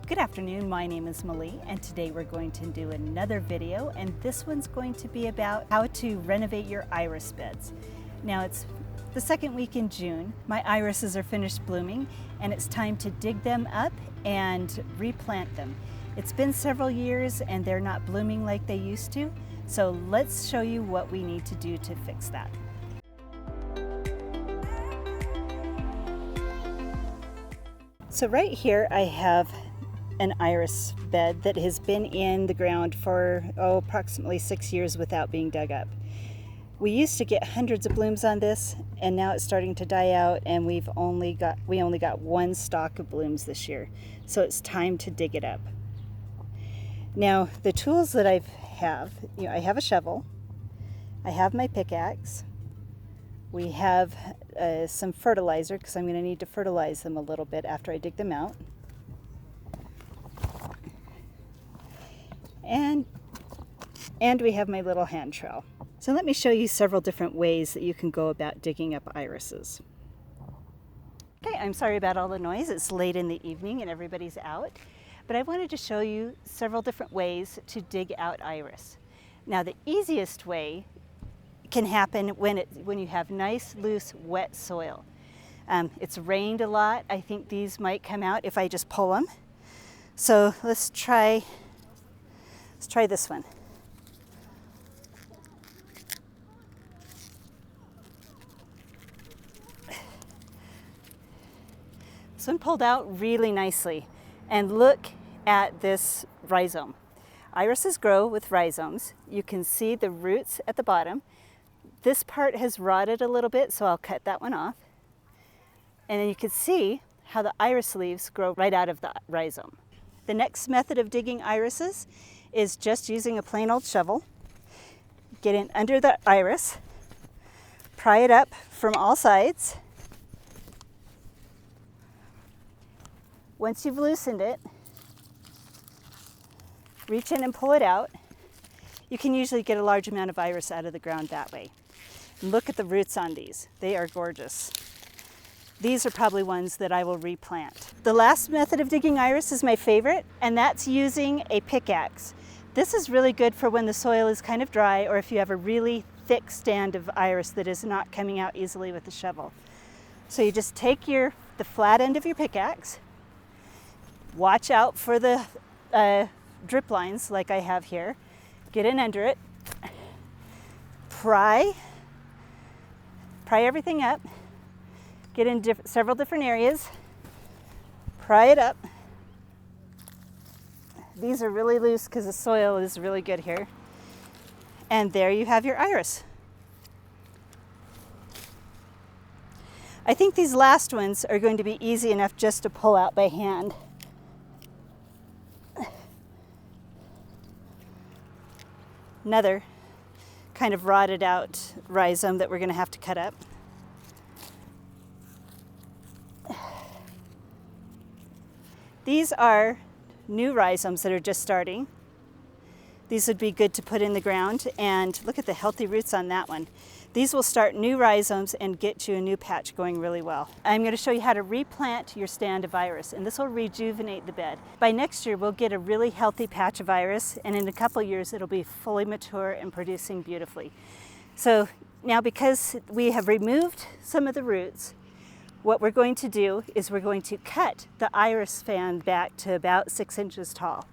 Good afternoon, my name is Malie, and today we're going to do another video, and this one's going to be about how to renovate your iris beds. Now it's the second week in June. My irises are finished blooming, and it's time to dig them up and replant them. It's been several years and they're not blooming like they used to, so let's show you what we need to do to fix that. So right here I have an iris bed that has been in the ground for approximately 6 years without being dug up. We used to get hundreds of blooms on this, and now it's starting to die out, and we only got one stalk of blooms this year. So it's time to dig it up. Now the tools that I have, I have a shovel, I have my pickaxe, we have some fertilizer because I'm going to need to fertilize them a little bit after I dig them out. And we have my little hand trowel. So let me show you several different ways that you can go about digging up irises. Okay, I'm sorry about all the noise. It's late in the evening and everybody's out. But I wanted to show you several different ways to dig out iris. Now the easiest way can happen when you have nice, loose, wet soil. It's rained a lot. I think these might come out if I just pull them. So let's try this one. This one pulled out really nicely. And look at this rhizome. Irises grow with rhizomes. You can see the roots at the bottom. This part has rotted a little bit, so I'll cut that one off. And then you can see how the iris leaves grow right out of the rhizome. The next method of digging irises is just using a plain old shovel. Get in under the iris, pry it up from all sides. Once you've loosened it, reach in and pull it out. You can usually get a large amount of iris out of the ground that way. And look at the roots on these. They are gorgeous. These are probably ones that I will replant. The last method of digging iris is my favorite, and that's using a pickaxe. This is really good for when the soil is kind of dry or if you have a really thick stand of iris that is not coming out easily with the shovel. So you just take the flat end of your pickaxe, watch out for the drip lines like I have here, get in under it, pry everything up, get in several different areas, pry it up. These are really loose because the soil is really good here. And there you have your iris. I think these last ones are going to be easy enough just to pull out by hand. Another kind of rotted out rhizome that we're going to have to cut up. These are new rhizomes that are just starting. These would be good to put in the ground, and look at the healthy roots on that one. These will start new rhizomes and get you a new patch going really well. I'm going to show you how to replant your stand of iris, and this will rejuvenate the bed. By next year, we'll get a really healthy patch of iris, and in a couple years, it'll be fully mature and producing beautifully. So now, because we have removed some of the roots, what we're going to do is we're going to cut the iris stand back to about 6 inches tall.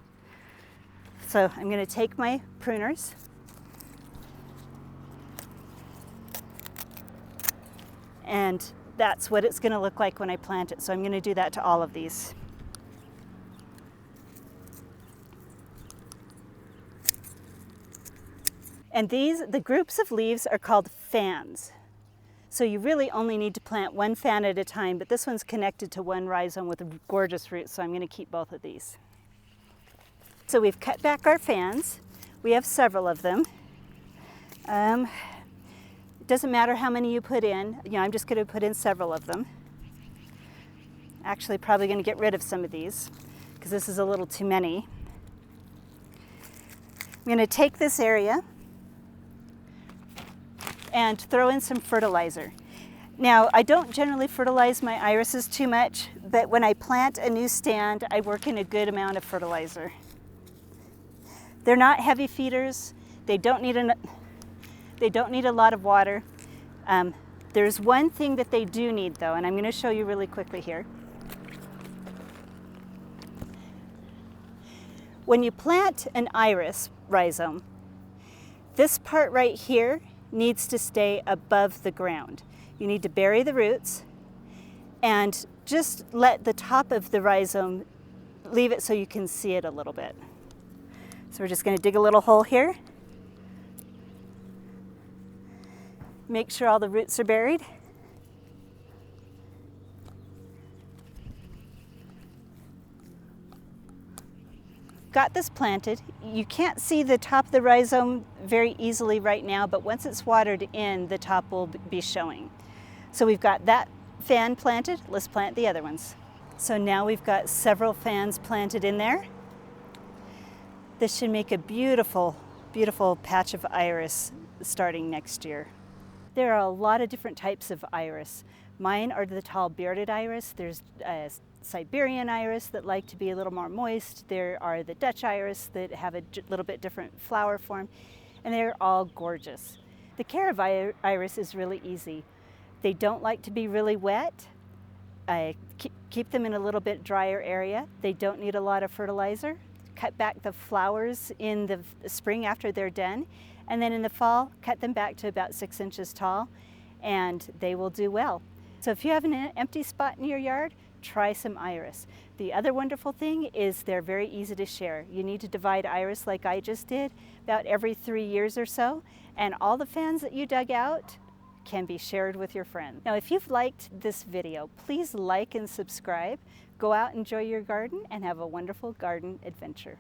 So I'm going to take my pruners and that's what it's going to look like when I plant it. So I'm going to do that to all of these. And the groups of leaves are called fans. So you really only need to plant one fan at a time, but this one's connected to one rhizome with gorgeous roots, so I'm going to keep both of these. So we've cut back our fans. We have several of them. It doesn't matter how many you put in. I'm just going to put in several of them. Actually, probably going to get rid of some of these because this is a little too many. I'm going to take this area and throw in some fertilizer. Now, I don't generally fertilize my irises too much, but when I plant a new stand, I work in a good amount of fertilizer. They're not heavy feeders. They don't need a lot of water. There's one thing that they do need though, and I'm going to show you really quickly here. When you plant an iris rhizome, this part right here needs to stay above the ground. You need to bury the roots and just let the top of the rhizome, leave it so you can see it a little bit. So we're just going to dig a little hole here. Make sure all the roots are buried. Got this planted. You can't see the top of the rhizome very easily right now, but once it's watered in, the top will be showing. So we've got that fan planted. Let's plant the other ones. So now we've got several fans planted in there. This should make a beautiful, beautiful patch of iris starting next year. There are a lot of different types of iris. Mine are the tall bearded iris. There's a Siberian iris that like to be a little more moist. There are the Dutch iris that have a little bit different flower form, and they're all gorgeous. The care of iris is really easy. They don't like to be really wet. Keep them in a little bit drier area. They don't need a lot of fertilizer. Cut back the flowers in the spring after they're done, and then in the fall, cut them back to about 6 inches tall, and they will do well. So if you have an empty spot in your yard, try some iris. The other wonderful thing is they're very easy to share. You need to divide iris like I just did about every 3 years or so, and all the fans that you dug out can be shared with your friends. Now, if you've liked this video, please like and subscribe. Go out, enjoy your garden, and have a wonderful garden adventure.